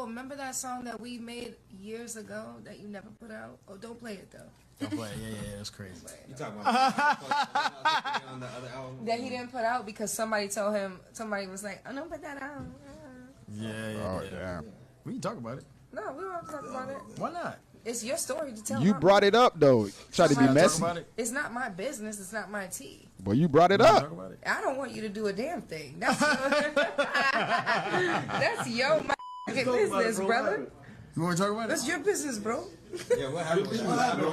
Oh, remember that song that we made years ago that you never put out? Oh, don't play it though. Don't play it. Yeah, that's crazy. You talking about on the other album? That he didn't put out because somebody told him, somebody was like, oh, don't put that out. Yeah. Oh, damn. We can talk about it. No, we don't have to talk about it. Why not? It's your story to tell. You brought it up, though. Try to be Talk messy. about it. It's not my business. It's not my tea. But you brought it Talk up. about it. I don't want you to do a damn thing. That's that's your business, brother. You want to talk about it? That's your business, bro. Yeah, what happened with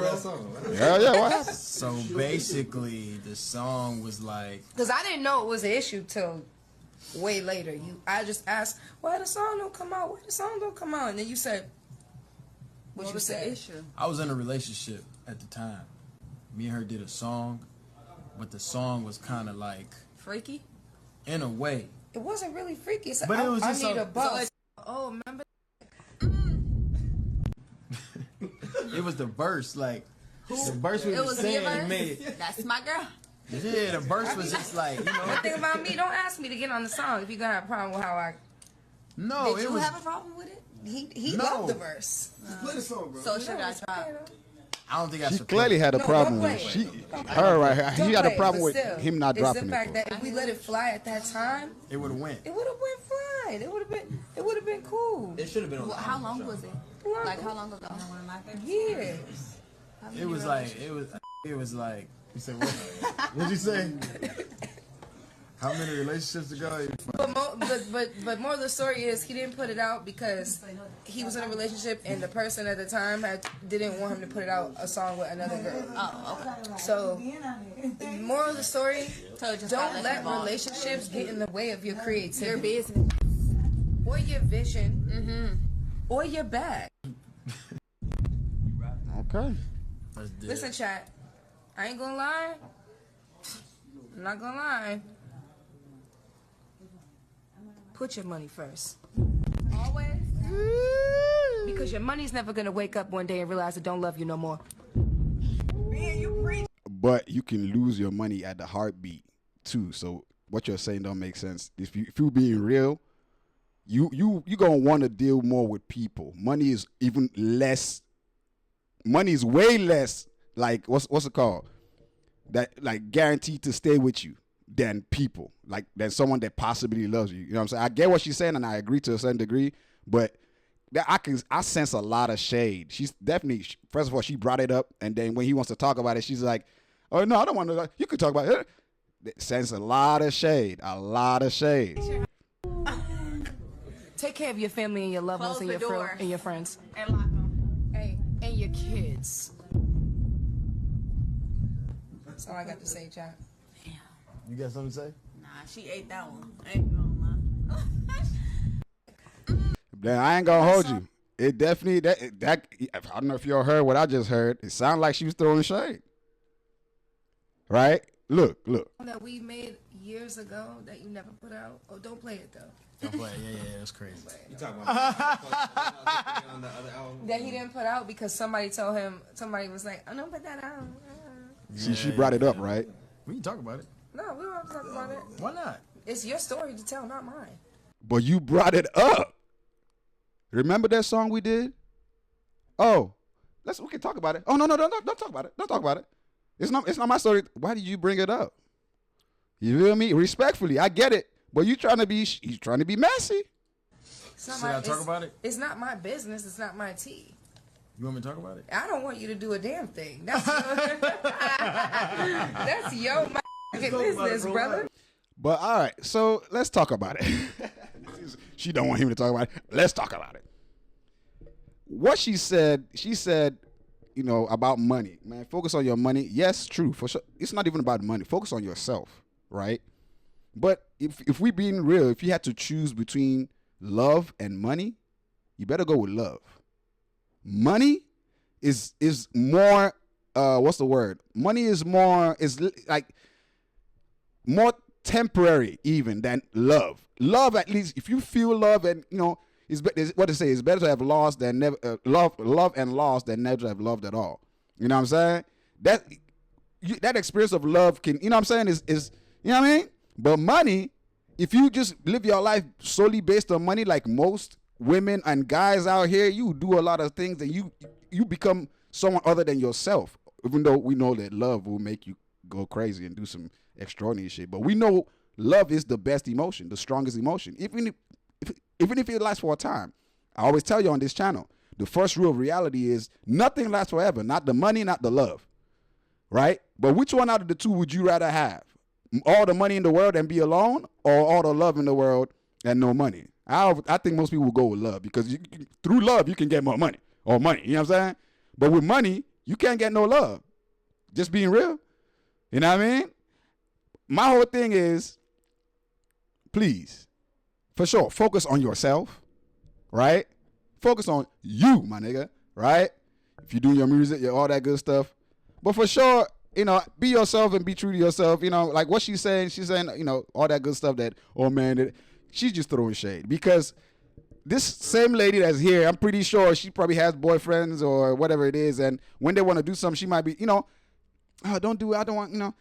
that song? Yeah, what happened? So basically, the song was like, Because I didn't know it was an issue till way later. I just asked, why the song don't come out? Why the song don't come out? And then you said, what you said? Issue? I was in a relationship at the time. Me and her did a song, but the song was kind of like, Freaky? in a way. It wasn't really freaky. It's But it was I just need so- a buzz. Oh, remember? It was the verse, like, the verse we It was was saying, your it verse? made it. That's my girl. Yeah, the verse was just like, you know. One thing about me, don't ask me to get on the song if you're gonna have a problem with how I. No, Did it you was. have a problem with it? He No. loved the verse. Play the song, bro. So should I try? I don't think I She should. clearly had a No, problem don't with play she, it. her right here. Don't He had a play it, problem but with still, him not dropping It's the fact it. that if we let it fly at that time, It would have went. it would have went fine. It would have been cool. It should have been on the How album, long for was sure. it? Like how long ago? Years. It was like, it was like. You said what? What'd you say? How many relationships ago? But more of the story is he didn't put it out because he was in a relationship and the person at the time didn't want him to put it out a song with another girl. Oh, okay. So, more of the story, So just don't let relationships get in the way of your your creativity business. or your vision or your bag. Okay. Let's do Listen, it. chat, I ain't gonna lie. I'm not gonna lie. Put your money first. Always. Because your money's never gonna wake up one day and realize it don't love you no more. But you can lose your money at the heartbeat too. So what you're saying don't make sense. If you being real, you gonna want to deal more with people. Money is even less. Money is way less. Like what's it called? That like guaranteed to stay with you than people. Like than someone that possibly loves you. You know what I'm saying? I get what she's saying and I agree to a certain degree, but I sense a lot of shade. She's definitely, first of all, she brought it up, and then when he wants to talk about it, she's like, "Oh no, I don't want to. You could talk about it." It sense a lot of shade, Take care of your family and your loved ones Close and the your door. and your friends. And lock them. Hey, and your kids. That's all I got to say, chat. You got something to say? Nah, she ate that one. I ain't gonna lie. Then I ain't gonna hold you. It definitely that I don't know if y'all heard what I just heard. It sounded like she was throwing shade. Right? Look. That we made years ago that you never put out. Oh, don't play it though. Don't play it. Yeah, that's crazy. You talking about on the other album? That he didn't put out because somebody told him. Somebody was like, "Oh, don't put that out." See, she brought it up, right? We can talk about it. No, we don't have to talk about it. Why not? It's your story to tell, not mine. But you brought it up. Remember that song we did? Oh, we can talk about it. Oh no, don't talk about it. Don't talk about it. It's not my story. Why did you bring it up? You feel me? Respectfully, I get it. But you trying to be messy. Should I talk about it? It's not my business. It's not my tea. You want me to talk about it? I don't want you to do a damn thing. That's your business, brother. But all right, so let's talk about it. She don't want him to talk about it. Let's talk about it. What she said, you know, about money. Man, focus on your money. Yes, true. For sure. It's not even about money. Focus on yourself, right? But if we being real, if you had to choose between love and money, you better go with love. Money is more what's the word? Money is like more temporary even than love. Love, at least if you feel love, and you know, is what they say, it's better to have lost than never love and lost than never to have loved at all. You know what I'm saying? That experience of love can, you know what I'm saying, is you know what I mean? But money, if you just live your life solely based on money, like most women and guys out here, you do a lot of things and you become someone other than yourself. Even though we know that love will make you go crazy and do some extraordinary shit, but we know love is the best emotion, the strongest emotion. Even if it lasts for a time. I always tell you on this channel, the first rule of reality is nothing lasts forever. Not the money, not the love. Right? But which one out of the two would you rather have? All the money in the world and be alone, or all the love in the world and no money? I think most people will go with love, because through love you can get more money or money. You know what I'm saying? But with money, you can't get no love. Just being real. You know what I mean? My whole thing is, please, for sure, focus on yourself, right? Focus on you, my nigga, right? If you're doing your music, all that good stuff. But for sure, you know, be yourself and be true to yourself. You know, like what she's saying, you know, all that good stuff that, oh man, she's just throwing shade. Because this same lady that's here, I'm pretty sure she probably has boyfriends or whatever it is. And when they want to do something, she might be, you know, oh, don't do it. I don't want, you know.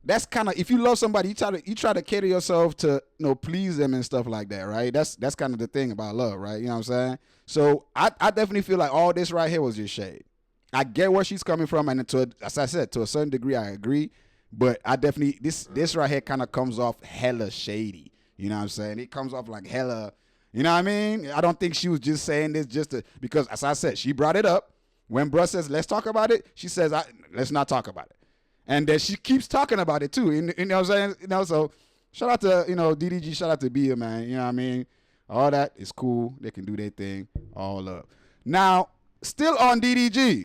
That's kind of, if you love somebody, you try to cater yourself to, you know, please them and stuff like that, right? That's kind of the thing about love, right? You know what I'm saying? So I definitely feel like all this right here was just shade. I get where she's coming from, and as I said, to a certain degree, I agree. But I definitely, this right here kind of comes off hella shady. You know what I'm saying? It comes off like hella, you know what I mean? I don't think she was just saying this because, as I said, she brought it up. When bruh says, let's talk about it, she says, let's not talk about it. And then she keeps talking about it too. You know what I'm saying? You know, so shout out to, you know, DDG, shout out to Bia, man. You know what I mean? All that is cool. They can do their thing. All up. Now, still on DDG.